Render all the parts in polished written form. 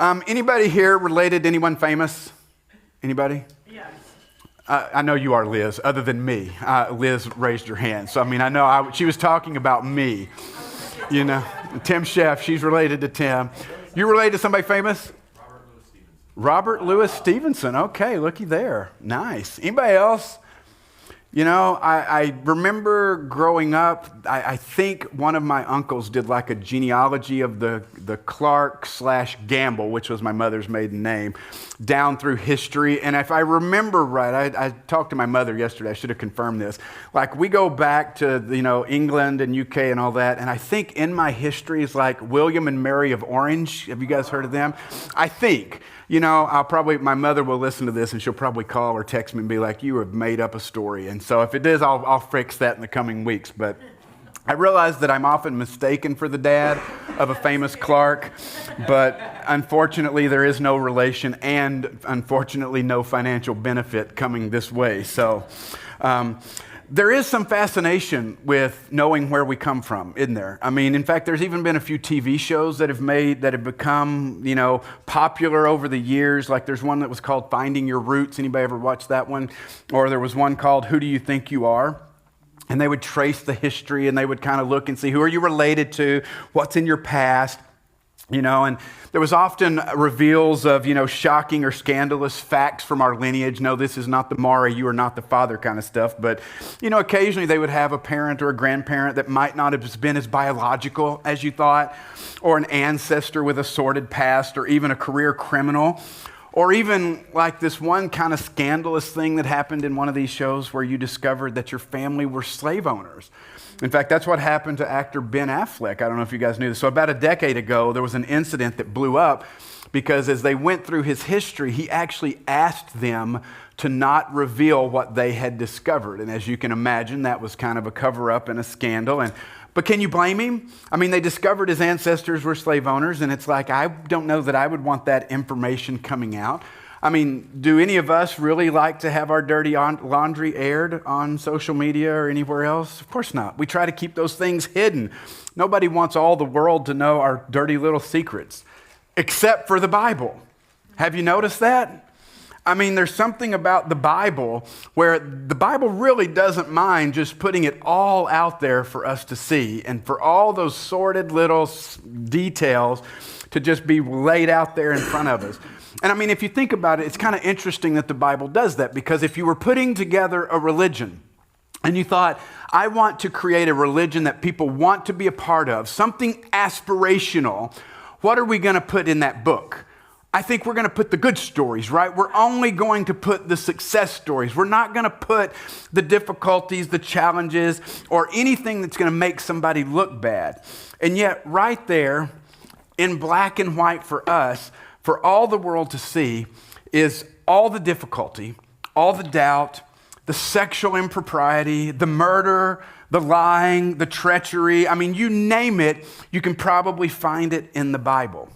Anybody here related to anyone famous? Anybody? Yes. I know you are, Liz, other than me. Liz raised her hand. So, I know she was talking about me. You know, Tim Chef, she's related to Tim. You related to somebody famous? Robert Louis Stevenson. Okay, looky there. Nice. Anybody else? You know, I remember growing up, I think one of my uncles did like a genealogy of the Clark/Gamble, which was my mother's maiden name, down through history. And if I remember right, I talked to my mother yesterday, I should have confirmed this. Like we go back to, England and UK and all that. And I think in my history is like William and Mary of Orange. Have you guys heard of them? I think. My mother will listen to this and she'll probably call or text me and be like, you have made up a story. And so if it is, I'll fix that in the coming weeks. But I realize that I'm often mistaken for the dad of a famous Clark, but unfortunately there is no relation and unfortunately no financial benefit coming this way. So, there is some fascination with knowing where we come from, isn't there? In fact, there's even been a few TV shows that have become, popular over the years. Like there's one that was called Finding Your Roots. Anybody ever watched that one? Or there was one called Who Do You Think You Are? And they would trace the history and they would kind of look and see who are you related to, what's in your past. And there was often reveals of, shocking or scandalous facts from our lineage. No, this is not the Mara, you are not the father kind of stuff. But, occasionally they would have a parent or a grandparent that might not have been as biological as you thought, or an ancestor with a sordid past, or even a career criminal, or even like this one kind of scandalous thing that happened in one of these shows where you discovered that your family were slave owners. In fact, that's what happened to actor Ben Affleck. I don't know if you guys knew this. So about a decade ago, there was an incident that blew up because as they went through his history, he actually asked them to not reveal what they had discovered. And as you can imagine, that was kind of a cover-up and a scandal. But can you blame him? They discovered his ancestors were slave owners, and it's like, I don't know that I would want that information coming out. Do any of us really like to have our dirty laundry aired on social media or anywhere else? Of course not. We try to keep those things hidden. Nobody wants all the world to know our dirty little secrets, except for the Bible. Have you noticed that? There's something about the Bible where the Bible really doesn't mind just putting it all out there for us to see and for all those sordid little details to just be laid out there in front of us. And if you think about it, it's kind of interesting that the Bible does that, because if you were putting together a religion and you thought, I want to create a religion that people want to be a part of, something aspirational, what are we going to put in that book? I think we're going to put the good stories, right? We're only going to put the success stories. We're not going to put the difficulties, the challenges, or anything that's going to make somebody look bad. And yet right there in black and white for us, for all the world to see, is all the difficulty, all the doubt, the sexual impropriety, the murder, the lying, the treachery. You name it, you can probably find it in the Bible.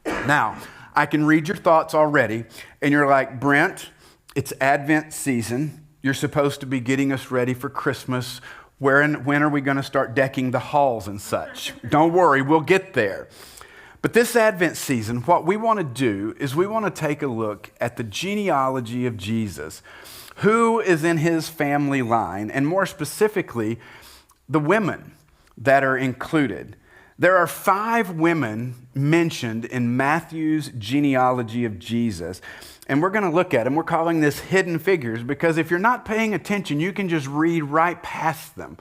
Now, I can read your thoughts already, and you're like, Brent, it's Advent season. You're supposed to be getting us ready for Christmas. When are we going to start decking the halls and such? Don't worry, we'll get there. But this Advent season, what we want to do is we want to take a look at the genealogy of Jesus, who is in his family line, and more specifically, the women that are included. There are 5 women mentioned in Matthew's genealogy of Jesus, and we're going to look at them. We're calling this hidden figures because if you're not paying attention, you can just read right past them.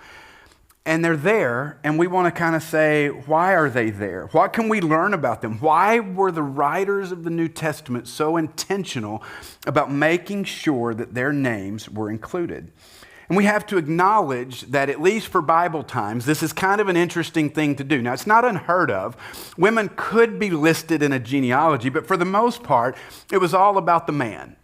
And they're there, and we want to kind of say, why are they there? What can we learn about them? Why were the writers of the New Testament so intentional about making sure that their names were included? And we have to acknowledge that, at least for Bible times, this is kind of an interesting thing to do. Now, it's not unheard of. Women could be listed in a genealogy, but for the most part, it was all about the man.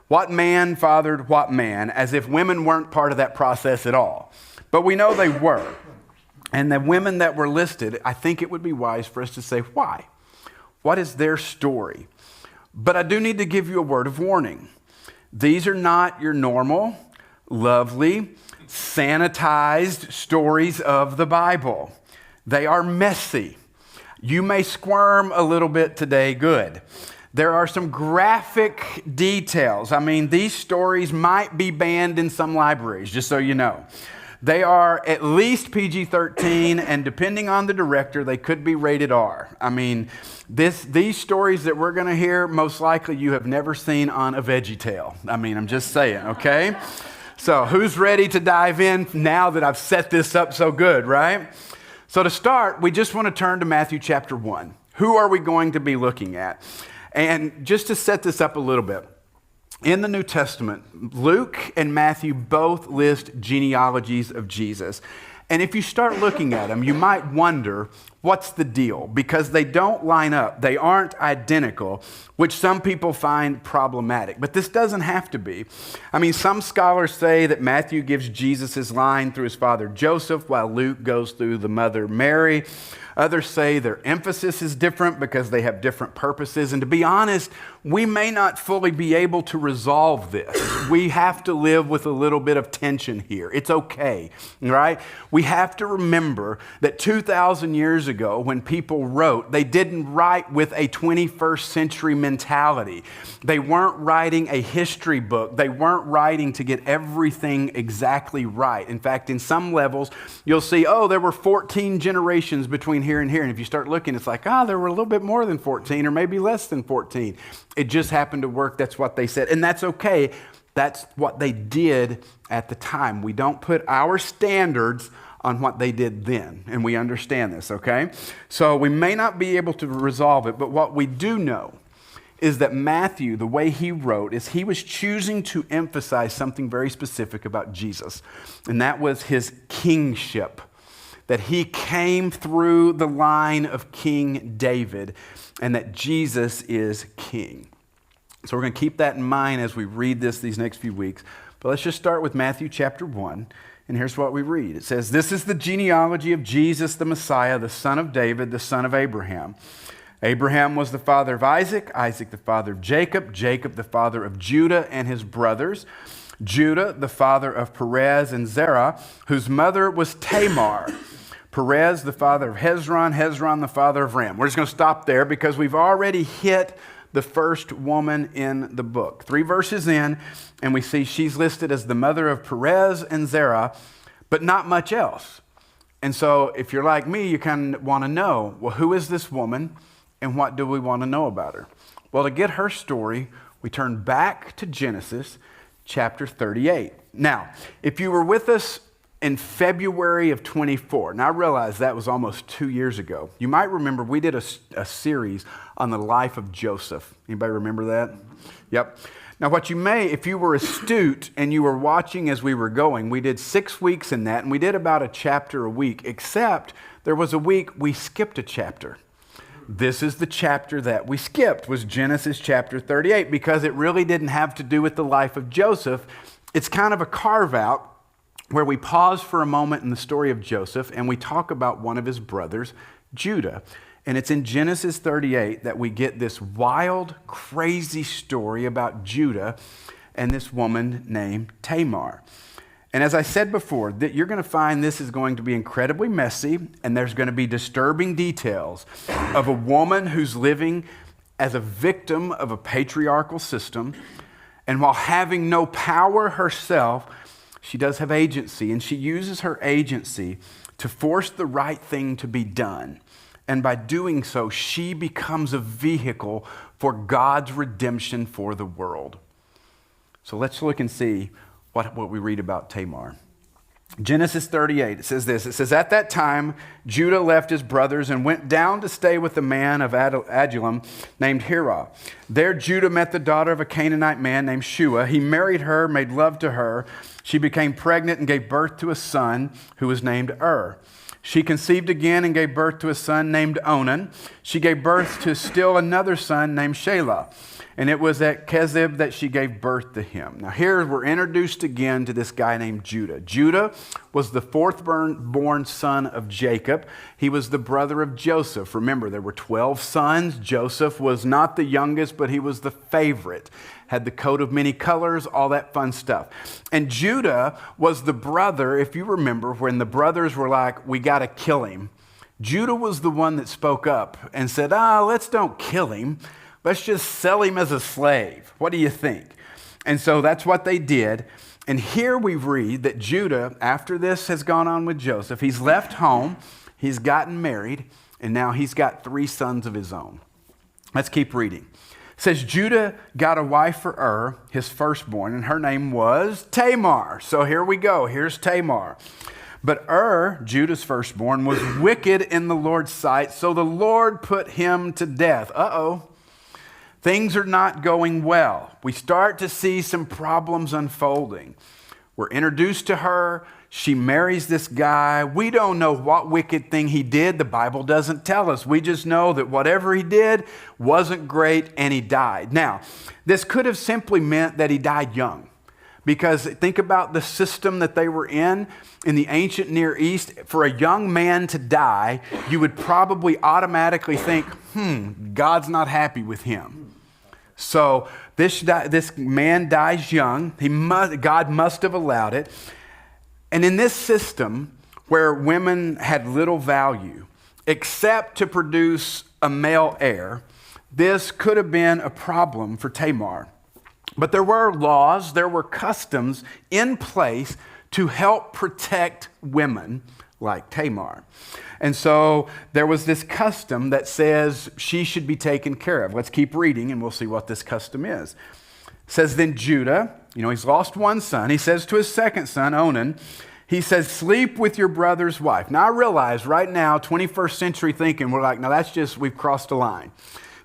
What man fathered what man, as if women weren't part of that process at all. But we know they were. And the women that were listed, I think it would be wise for us to say, why? What is their story? But I do need to give you a word of warning. These are not your normal, lovely, sanitized stories of the Bible. They are messy. You may squirm a little bit today, good. There are some graphic details. I mean, these stories might be banned in some libraries, just so you know. They are at least PG-13, and depending on the director, they could be rated R. I mean, these stories that we're going to hear, most likely you have never seen on a VeggieTale. I mean, I'm just saying, okay? So who's ready to dive in now that I've set this up so good, right? So to start, we just want to turn to Matthew chapter 1. Who are we going to be looking at? And just to set this up a little bit, in the New Testament, Luke and Matthew both list genealogies of Jesus. And if you start looking at them, you might wonder, what's the deal? Because they don't line up. They aren't identical, which some people find problematic. But this doesn't have to be. I mean, some scholars say that Matthew gives Jesus his line through his father Joseph, while Luke goes through the mother Mary. Others say their emphasis is different because they have different purposes. And to be honest, we may not fully be able to resolve this. We have to live with a little bit of tension here. It's okay, right? We have to remember that 2,000 years ago, when people wrote, they didn't write with a 21st century mentality. They weren't writing a history book. They weren't writing to get everything exactly right. In fact, in some levels, you'll see, oh, there were 14 generations between here and here. And if you start looking, it's like, there were a little bit more than 14 or maybe less than 14. It just happened to work. That's what they said. And that's okay. That's what they did at the time. We don't put our standards on what they did then. And we understand this, okay? So we may not be able to resolve it, but what we do know is that Matthew, the way he wrote, is he was choosing to emphasize something very specific about Jesus. And that was his kingship. That he came through the line of King David, and that Jesus is king. So we're going to keep that in mind as we read these next few weeks. But let's just start with Matthew chapter 1, and here's what we read. It says, "This is the genealogy of Jesus the Messiah, the son of David, the son of Abraham. Abraham was the father of Isaac, Isaac the father of Jacob, Jacob the father of Judah and his brothers, Judah the father of Perez and Zerah, whose mother was Tamar. Perez, the father of Hezron, Hezron, the father of Ram." We're just going to stop there because we've already hit the first woman in the book. 3 verses in, and we see she's listed as the mother of Perez and Zerah, but not much else. And so if you're like me, you kind of want to know, well, who is this woman and what do we want to know about her? Well, to get her story, we turn back to Genesis chapter 38. Now, if you were with us in February of 24. Now, I realize that was almost 2 years ago. You might remember we did a series on the life of Joseph. Anybody remember that? Yep. Now, what you may, if you were astute and you were watching as we were going, we did 6 weeks in that, and we did about a chapter a week, except there was a week we skipped a chapter. This is the chapter that we skipped, was Genesis chapter 38, because it really didn't have to do with the life of Joseph. It's kind of a carve-out where we pause for a moment in the story of Joseph and we talk about one of his brothers, Judah. And it's in Genesis 38 that we get this wild, crazy story about Judah and this woman named Tamar. And as I said before, that you're going to find this is going to be incredibly messy, and there's going to be disturbing details of a woman who's living as a victim of a patriarchal system. And while having no power herself, she does have agency, and she uses her agency to force the right thing to be done. And by doing so, she becomes a vehicle for God's redemption for the world. So let's look and see what we read about Tamar. Genesis 38, it says this. It says, "At that time, Judah left his brothers and went down to stay with a man of Adullam named Hira. There Judah met the daughter of a Canaanite man named Shua. He married her, made love to her. She became pregnant and gave birth to a son who was named She conceived again and gave birth to a son named Onan. She gave birth to still another son named Shelah. And it was at Kezib that she gave birth to him." Now here we're introduced again to this guy named Judah. Judah was the fourth born son of Jacob. He was the brother of Joseph. Remember, there were 12 sons. Joseph was not the youngest, but he was the favorite. Had the coat of many colors, all that fun stuff. And Judah was the brother, if you remember, when the brothers were like, we got to kill him. Judah was the one that spoke up and said, let's don't kill him. Let's just sell him as a slave. What do you think? And so that's what they did. And here we read that Judah, after this has gone on with Joseph, he's left home, he's gotten married, and now he's got 3 sons of his own. Let's keep reading. It says, Judah got a wife for his firstborn, and her name was Tamar. So here we go. Here's Tamar. But Judah's firstborn, was wicked in the Lord's sight, so the Lord put him to death. Things are not going well. We start to see some problems unfolding. We're introduced to her. She marries this guy. We don't know what wicked thing he did. The Bible doesn't tell us. We just know that whatever he did wasn't great and he died. Now, this could have simply meant that he died young. Because think about the system that they were in the ancient Near East. For a young man to die, you would probably automatically think, God's not happy with him. So this man dies young. God must have allowed it. And in this system where women had little value, except to produce a male heir, this could have been a problem for Tamar. But there were laws, there were customs in place to help protect women like Tamar. And so there was this custom that says she should be taken care of. Let's keep reading and we'll see what this custom is. It says, then Judah, he's lost one son. He says to his second son, Onan, he says, sleep with your brother's wife. Now I realize right now, 21st century thinking, we're like, no, we've crossed a line.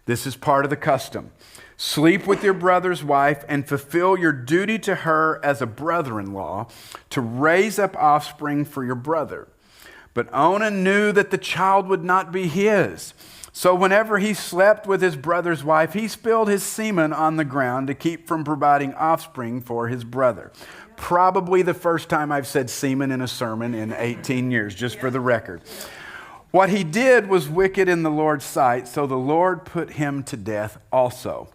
This is part of the custom. Sleep with your brother's wife and fulfill your duty to her as a brother-in-law to raise up offspring for your brother. But Onan knew that the child would not be his. So whenever he slept with his brother's wife, he spilled his semen on the ground to keep from providing offspring for his brother. Probably the first time I've said semen in a sermon in 18 years, just for the record. What he did was wicked in the Lord's sight, so the Lord put him to death also.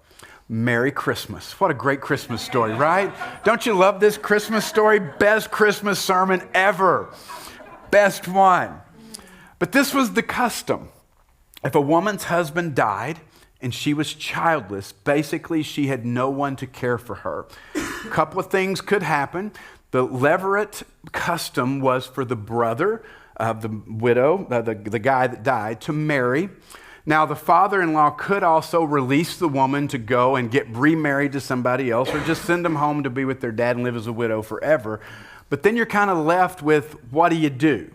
Merry Christmas. What a great Christmas story, right? Don't you love this Christmas story? Best Christmas sermon ever. Best one. But this was the custom. If a woman's husband died and she was childless, basically she had no one to care for her. A couple of things could happen. The levirate custom was for the brother of the widow, the guy that died, to marry. Now, the father-in-law could also release the woman to go and get remarried to somebody else or just send them home to be with their dad and live as a widow forever. But then you're kind of left with, what do you do?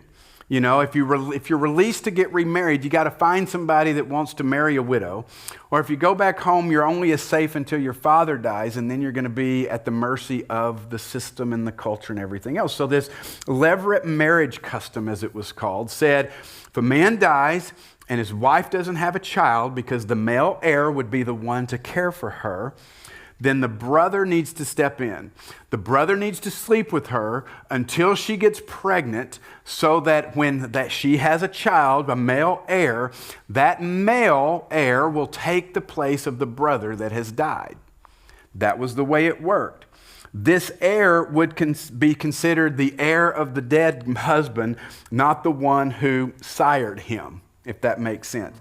If you're released to get remarried, you got to find somebody that wants to marry a widow. Or if you go back home, you're only as safe until your father dies, and then you're going to be at the mercy of the system and the culture and everything else. So this levirate marriage custom, as it was called, said if a man dies and his wife doesn't have a child because the male heir would be the one to care for her, then the brother needs to step in. The brother needs to sleep with her until she gets pregnant so that when she has a child, a male heir, that male heir will take the place of the brother that has died. That was the way it worked. This heir would be considered the heir of the dead husband, not the one who sired him, if that makes sense.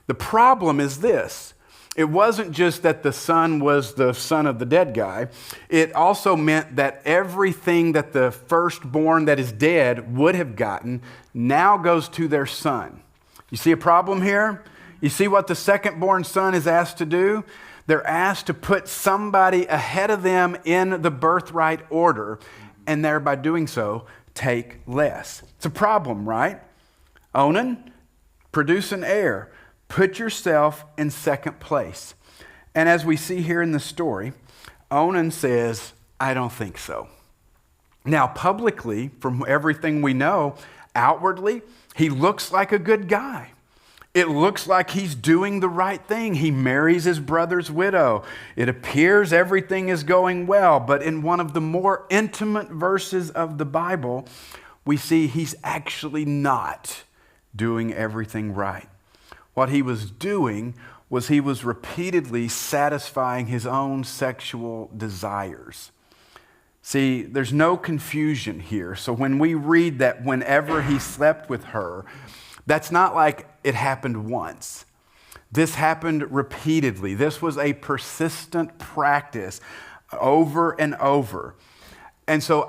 The problem is this. It wasn't just that the son was the son of the dead guy. It also meant that everything that the firstborn that is dead would have gotten now goes to their son. You see a problem here? You see what the second-born son is asked to do? They're asked to put somebody ahead of them in the birthright order, and thereby doing so, take less. It's a problem, right? Onan, produce an heir. Put yourself in second place. And as we see here in the story, Onan says, I don't think so. Now, publicly, from everything we know, outwardly, he looks like a good guy. It looks like he's doing the right thing. He marries his brother's widow. It appears everything is going well, but in one of the more intimate verses of the Bible, we see he's actually not doing everything right. What he was doing was he was repeatedly satisfying his own sexual desires. See, there's no confusion here. So when we read that whenever he slept with her, That's not like it happened once. This happened repeatedly. This was a persistent practice over and over. And so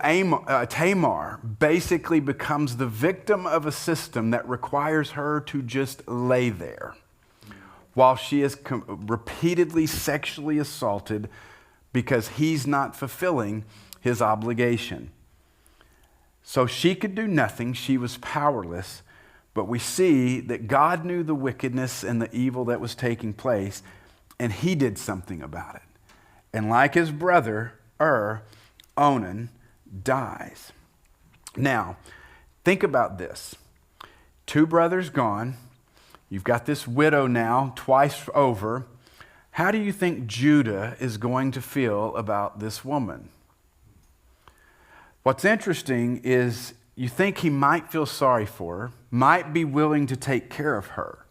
Tamar basically becomes the victim of a system that requires her to just lay there while she is repeatedly sexually assaulted because he's not fulfilling his obligation. So she could do nothing. She was powerless. But we see that God knew the wickedness and the evil that was taking place, and he did something about it. And like his brother, Onan dies. Now, think about this. 2 brothers gone. You've got this widow now, twice over. How do you think Judah is going to feel about this woman? What's interesting is you think he might feel sorry for her, might be willing to take care of her,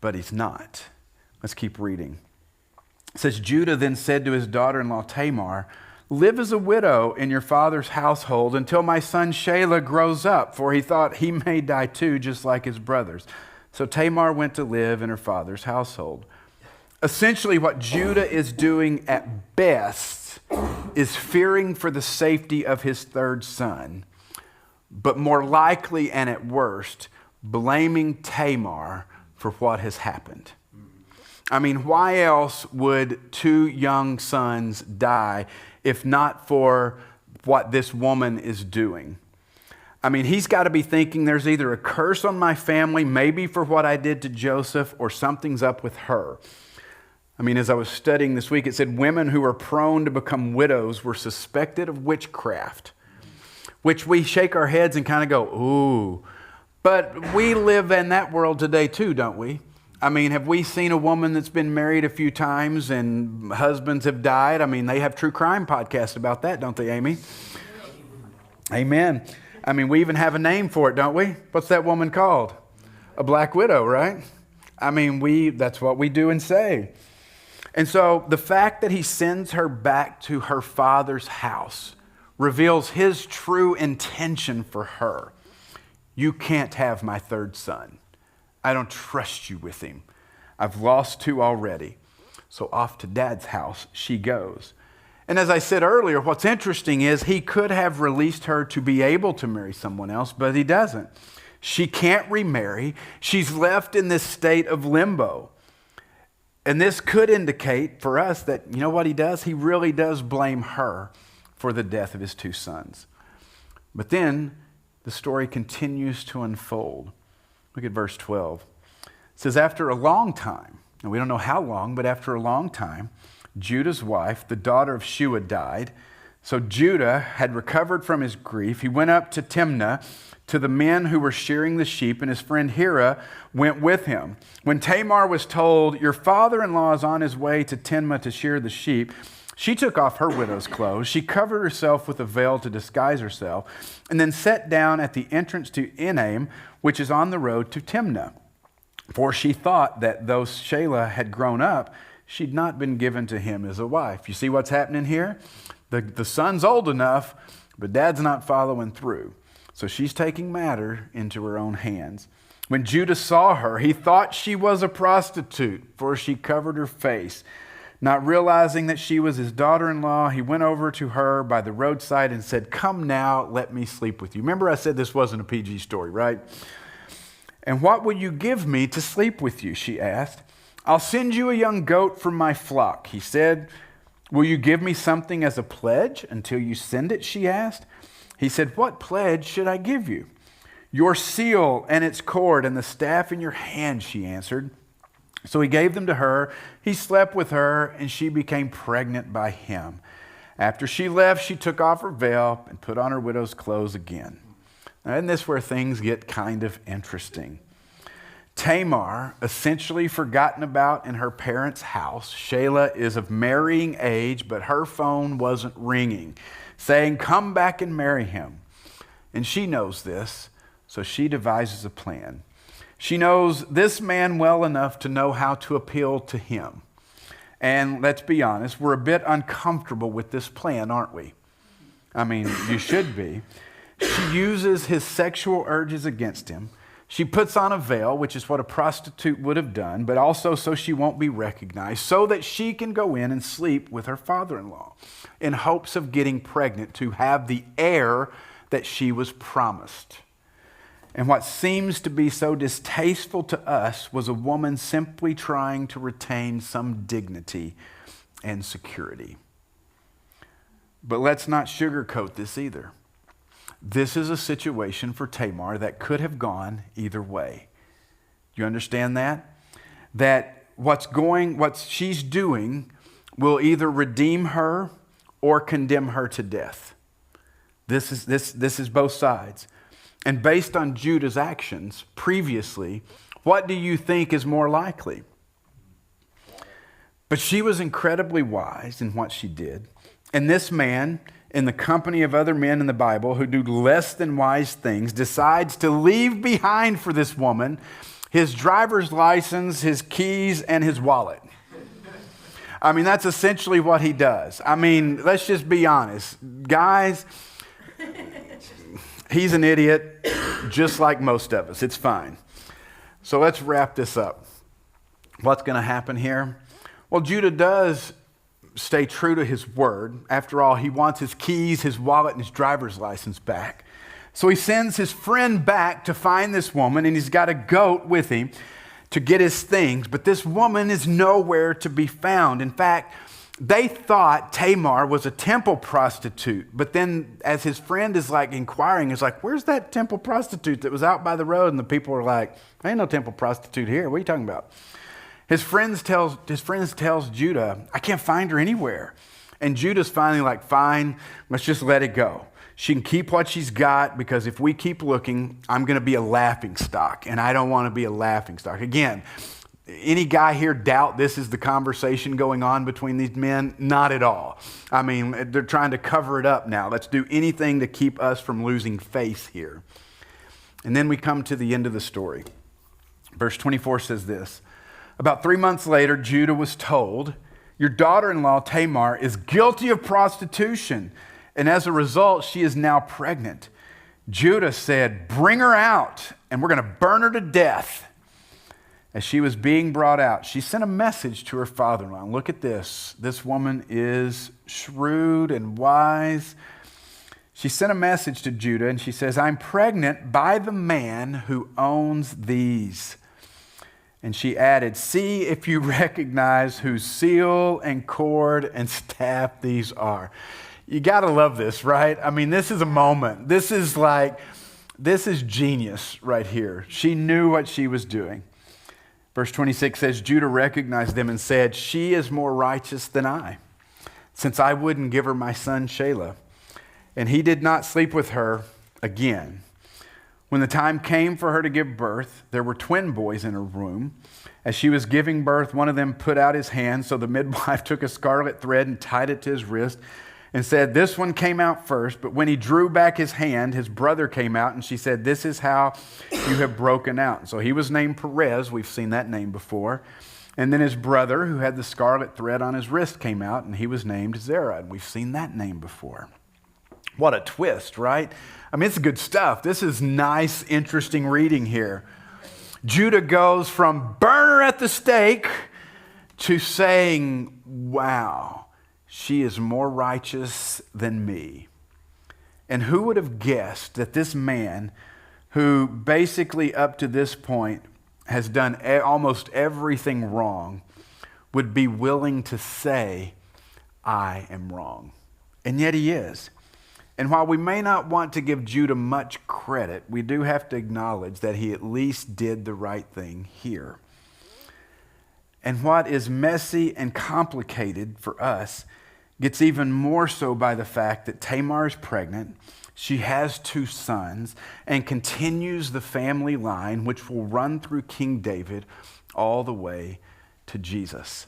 but he's not. Let's keep reading. It says, Judah then said to his daughter-in-law Tamar, live as a widow in your father's household until my son Shelah grows up, for he thought he may die too, just like his brothers. So Tamar went to live in her father's household. Essentially, what Judah is doing at best is fearing for the safety of his third son, but more likely and at worst, blaming Tamar for what has happened. I mean, why else would 2 young sons die if not for what this woman is doing? I mean, he's got to be thinking there's either a curse on my family, maybe for what I did to Joseph, or something's up with her. I mean, as I was studying this week, it said women who were prone to become widows were suspected of witchcraft, which we shake our heads and kind of go, ooh. But we live in that world today too, don't we? I mean, have we seen a woman that's been married a few times and husbands have died? I mean, they have true crime podcasts about that, don't they, Amy? Amen. I mean, we even have a name for it, don't we? What's that woman called? A black widow, right? I mean, that's what we do and say. And so the fact that he sends her back to her father's house reveals his true intention for her. You can't have my third son. I don't trust you with him. I've lost 2 already. So off to dad's house she goes. And as I said earlier, what's interesting is he could have released her to be able to marry someone else, but he doesn't. She can't remarry. She's left in this state of limbo. And this could indicate for us that, you know what he does? He really does blame her for the death of his 2 sons. But then the story continues to unfold. Look at verse 12. It says, after a long time, and we don't know how long, but after a long time, Judah's wife, the daughter of Shua, died. So Judah had recovered from his grief. He went up to Timnah to the men who were shearing the sheep, and his friend Hira went with him. When Tamar was told, your father-in-law is on his way to Timnah to shear the sheep, she took off her widow's clothes. She covered herself with a veil to disguise herself, and then sat down at the entrance to Enaim, which is on the road to Timnah. For she thought that though Shelah had grown up, she'd not been given to him as a wife. You see what's happening here? The son's old enough, but dad's not following through. So she's taking matter into her own hands. When Judah saw her, he thought she was a prostitute, for she covered her face. Not realizing that she was his daughter-in-law, he went over to her by the roadside and said, come now, let me sleep with you. Remember I said this wasn't a PG story, right? And what will you give me to sleep with you, she asked. I'll send you a young goat from my flock, he said. Will you give me something as a pledge until you send it, she asked. He said, what pledge should I give you? Your seal and its cord and the staff in your hand, she answered. So he gave them to her. He slept with her, and she became pregnant by him. After she left, she took off her veil and put on her widow's clothes again. Now, isn't this where things get kind of interesting? Tamar, essentially forgotten about in her parents' house. Shelah is of marrying age, but her phone wasn't ringing, saying, come back and marry him. And she knows this, so she devises a plan. She knows this man well enough to know how to appeal to him. And let's be honest, we're a bit uncomfortable with this plan, aren't we? I mean, you should be. She uses his sexual urges against him. She puts on a veil, which is what a prostitute would have done, but also so she won't be recognized, so that she can go in and sleep with her father-in-law in hopes of getting pregnant to have the heir that she was promised. And what seems to be so distasteful to us was a woman simply trying to retain some dignity and security. But let's not sugarcoat this either. This is a situation for Tamar that could have gone either way. Do you understand that? That what she's doing will either redeem her or condemn her to death. This is both sides. And based on Judah's actions previously, what do you think is more likely? But she was incredibly wise in what she did. And this man, in the company of other men in the Bible who do less than wise things, decides to leave behind for this woman his driver's license, his keys, and his wallet. I mean, that's essentially what he does. I mean, let's just be honest. Guys, he's an idiot, just like most of us. It's fine. So let's wrap this up. What's going to happen here? Well, Judah does stay true to his word. After all, he wants his keys, his wallet, and his driver's license back. So he sends his friend back to find this woman, and he's got a goat with him to get his things. But this woman is nowhere to be found. In fact, they thought Tamar was a temple prostitute. But then as his friend is like inquiring, he's like, where's that temple prostitute that was out by the road? And the people are like, ain't no temple prostitute here. What are you talking about? His friends tells Judah, I can't find her anywhere. And Judah's finally like, fine, let's just let it go. She can keep what she's got, because if we keep looking, I'm going to be a laughing stock, and I don't want to be a laughing stock. Again, any guy here doubt this is the conversation going on between these men? Not at all. I mean, they're trying to cover it up now. Let's do anything to keep us from losing face here. And then we come to the end of the story. Verse 24 says this. About 3 months later, Judah was told, your daughter-in-law Tamar is guilty of prostitution, and as a result, she is now pregnant. Judah said, bring her out, and we're going to burn her to death. As she was being brought out, she sent a message to her father-in-law. Look at this. This woman is shrewd and wise. She sent a message to Judah, and she says, I'm pregnant by the man who owns these. And she added, see if you recognize whose seal and cord and staff these are. You got to love this, right? I mean, this is a moment. This is genius right here. She knew what she was doing. Verse 26 says, Judah recognized them and said, she is more righteous than I, since I wouldn't give her my son Shelah. And he did not sleep with her again. When the time came for her to give birth, there were twin boys in her womb. As she was giving birth, one of them put out his hand, so the midwife took a scarlet thread and tied it to his wrist and said, this one came out first. But when he drew back his hand, his brother came out, and she said, this is how you have broken out. So he was named Perez. We've seen that name before. And then his brother, who had the scarlet thread on his wrist, came out, and he was named Zerah. And we've seen that name before. What a twist, right? I mean, it's good stuff. This is nice, interesting reading here. Judah goes from burner at the stake to saying, wow, she is more righteous than me. And who would have guessed that this man, who basically up to this point has done almost everything wrong, would be willing to say, I am wrong. And yet he is. And while we may not want to give Judah much credit, we do have to acknowledge that he at least did the right thing here. And what is messy and complicated for us gets even more so by the fact that Tamar is pregnant, she has 2 sons, and continues the family line, which will run through King David all the way to Jesus.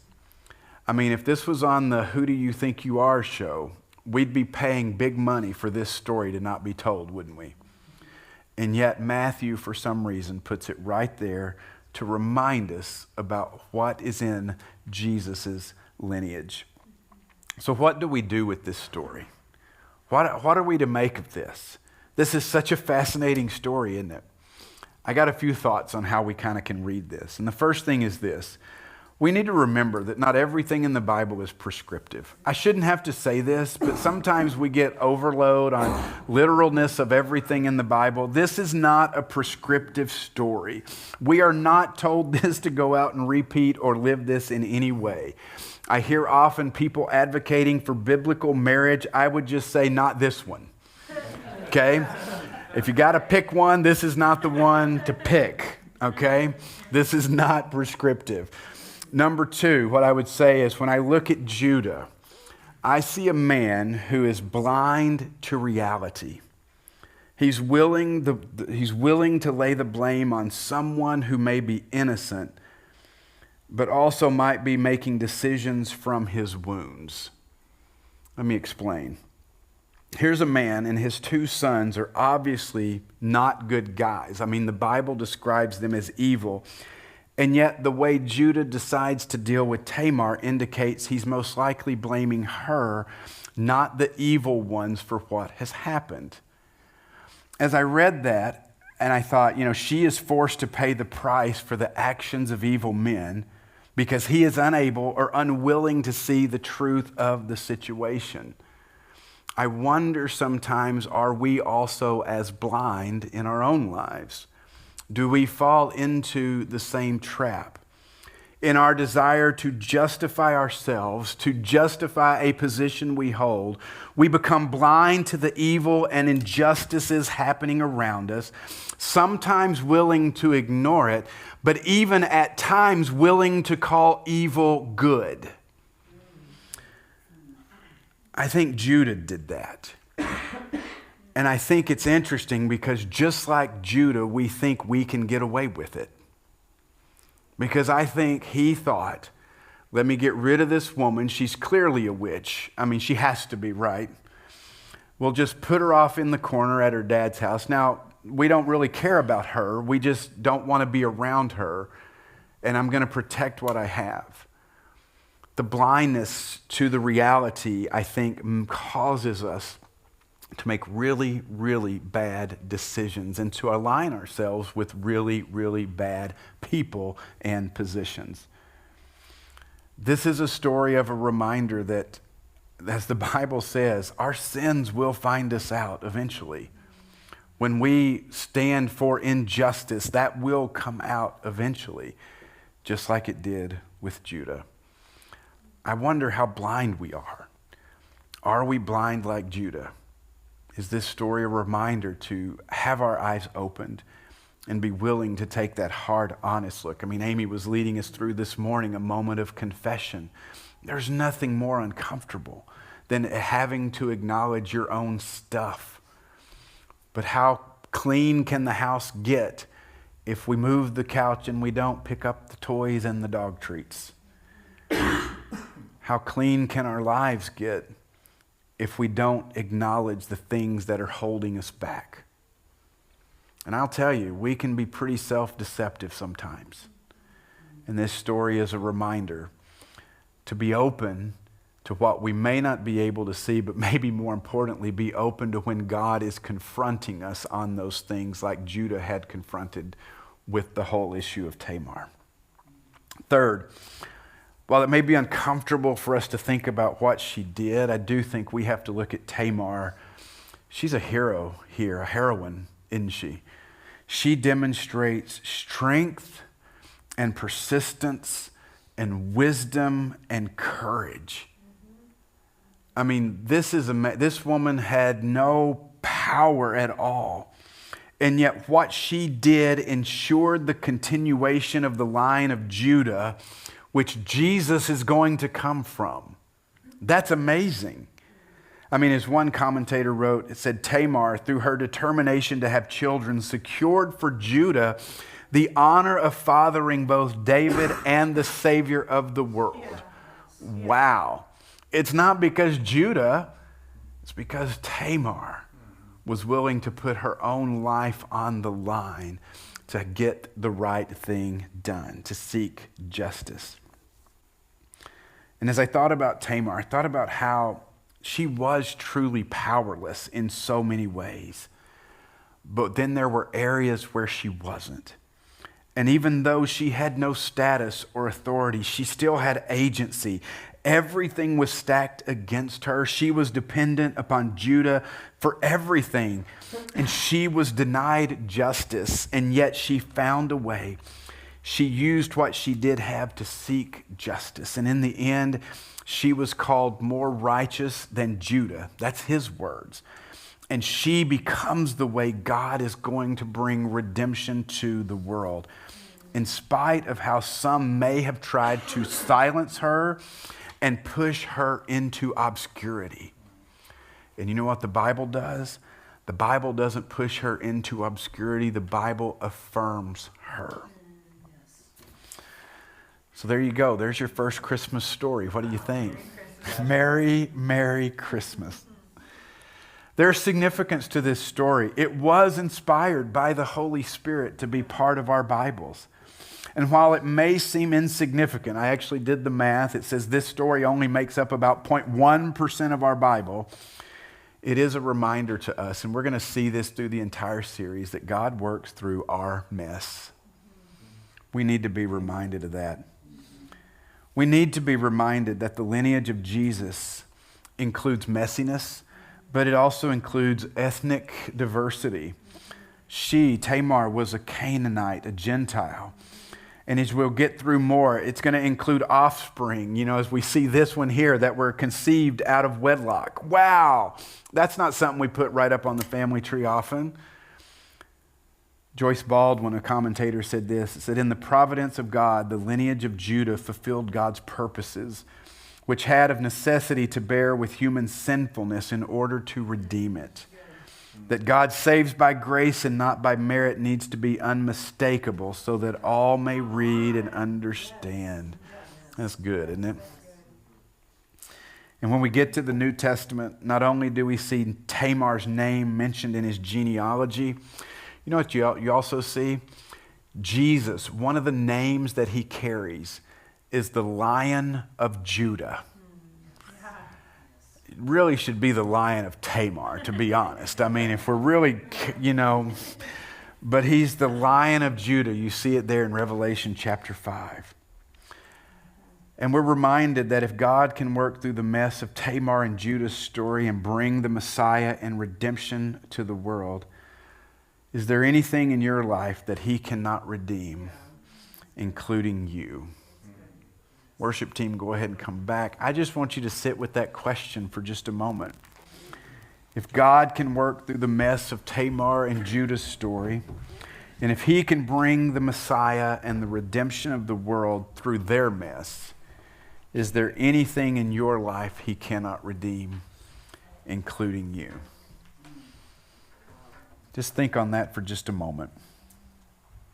I mean, if this was on the Who Do You Think You Are show, we'd be paying big money for this story to not be told, wouldn't we? And yet Matthew, for some reason, puts it right there to remind us about what is in Jesus' lineage. So what do we do with this story? What are we to make of this? This is such a fascinating story, isn't it? I got a few thoughts on how we kind of can read this. And the first thing is this. We need to remember that not everything in the Bible is prescriptive. I shouldn't have to say this, but sometimes we get overload on literalness of everything in the Bible. This is not a prescriptive story. We are not told this to go out and repeat or live this in any way. I hear often people advocating for biblical marriage. I would just say, not this one. Okay? If you got to pick one, this is not the one to pick. Okay? This is not prescriptive. Number two, what I would say is when I look at Judah, I see a man who is blind to reality. He's willing to lay the blame on someone who may be innocent, but also might be making decisions from his wounds. Let me explain. Here's a man, and his two sons are obviously not good guys. I mean, the Bible describes them as evil. And yet the way Judah decides to deal with Tamar indicates he's most likely blaming her, not the evil ones, for what has happened. As I read that, and I thought, she is forced to pay the price for the actions of evil men because he is unable or unwilling to see the truth of the situation. I wonder sometimes, are we also as blind in our own lives? Do we fall into the same trap? In our desire to justify ourselves, to justify a position we hold, we become blind to the evil and injustices happening around us, sometimes willing to ignore it, but even at times willing to call evil good. I think Judah did that. And I think it's interesting because just like Judah, we think we can get away with it. Because I think he thought, let me get rid of this woman. She's clearly a witch. I mean, she has to be, right? We'll just put her off in the corner at her dad's house. Now, we don't really care about her. We just don't want to be around her. And I'm going to protect what I have. The blindness to the reality, I think, causes us to make really, really bad decisions and to align ourselves with really, really bad people and positions. This is a story of a reminder that, as the Bible says, our sins will find us out eventually. When we stand for injustice, that will come out eventually, just like it did with Judah. I wonder how blind we are. Are we blind like Judah? Is this story a reminder to have our eyes opened and be willing to take that hard, honest look? I mean, Amy was leading us through this morning a moment of confession. There's nothing more uncomfortable than having to acknowledge your own stuff. But how clean can the house get if we move the couch and we don't pick up the toys and the dog treats? How clean can our lives get if we don't acknowledge the things that are holding us back? And I'll tell you, we can be pretty self-deceptive sometimes. And this story is a reminder to be open to what we may not be able to see, but maybe more importantly, be open to when God is confronting us on those things like Judah had confronted with the whole issue of Tamar. Third, while it may be uncomfortable for us to think about what she did, I do think we have to look at Tamar. She's a hero here, a heroine, isn't she? She demonstrates strength and persistence and wisdom and courage. I mean, this woman had no power at all. And yet what she did ensured the continuation of the line of Judah, which Jesus is going to come from. That's amazing. I mean, as one commentator wrote, it said, Tamar, through her determination to have children, secured for Judah the honor of fathering both David and the Savior of the world. Yeah. Wow. It's not because Judah, it's because Tamar was willing to put her own life on the line to get the right thing done, to seek justice. And as I thought about Tamar, I thought about how she was truly powerless in so many ways. but then there were areas where she wasn't. And even though she had no status or authority, she still had agency. Everything was stacked against her. She was dependent upon Judah for everything. And she was denied justice, and yet she found a way. She used what she did have to seek justice. And in the end, she was called more righteous than Judah. That's his words. And she becomes the way God is going to bring redemption to the world. In spite of how some may have tried to silence her and push her into obscurity. And you know what the Bible does? The Bible doesn't push her into obscurity. The Bible affirms her. So there you go. There's your first Christmas story. What do you think? Merry, Merry Christmas. There's significance to this story. It was inspired by the Holy Spirit to be part of our Bibles. And while it may seem insignificant, I actually did the math. It says this story only makes up about 0.1% of our Bible. It is a reminder to us, and we're going to see this through the entire series, that God works through our mess. We need to be reminded of that. We need to be reminded that the lineage of Jesus includes messiness, but it also includes ethnic diversity. She, Tamar, was a Canaanite, a Gentile. And as we'll get through more, it's going to include offspring, as we see this one here, that were conceived out of wedlock. Wow, that's not something we put right up on the family tree often. Joyce Baldwin, a commentator, said this. It said, in the providence of God, the lineage of Judah fulfilled God's purposes, which had of necessity to bear with human sinfulness in order to redeem it. That God saves by grace and not by merit needs to be unmistakable so that all may read and understand. That's good, isn't it? And when we get to the New Testament, not only do we see Tamar's name mentioned in his genealogy, you know what you also see? Jesus, one of the names that he carries is the Lion of Judah. It really should be the Lion of Tamar, to be honest. I mean, if we're really, but he's the Lion of Judah. You see it there in Revelation chapter 5. And we're reminded that if God can work through the mess of Tamar and Judah's story and bring the Messiah and redemption to the world, is there anything in your life that he cannot redeem, including you? Worship team, go ahead and come back. I just want you to sit with that question for just a moment. If God can work through the mess of Tamar and Judah's story, and if he can bring the Messiah and the redemption of the world through their mess, is there anything in your life he cannot redeem, including you? Just think on that for just a moment.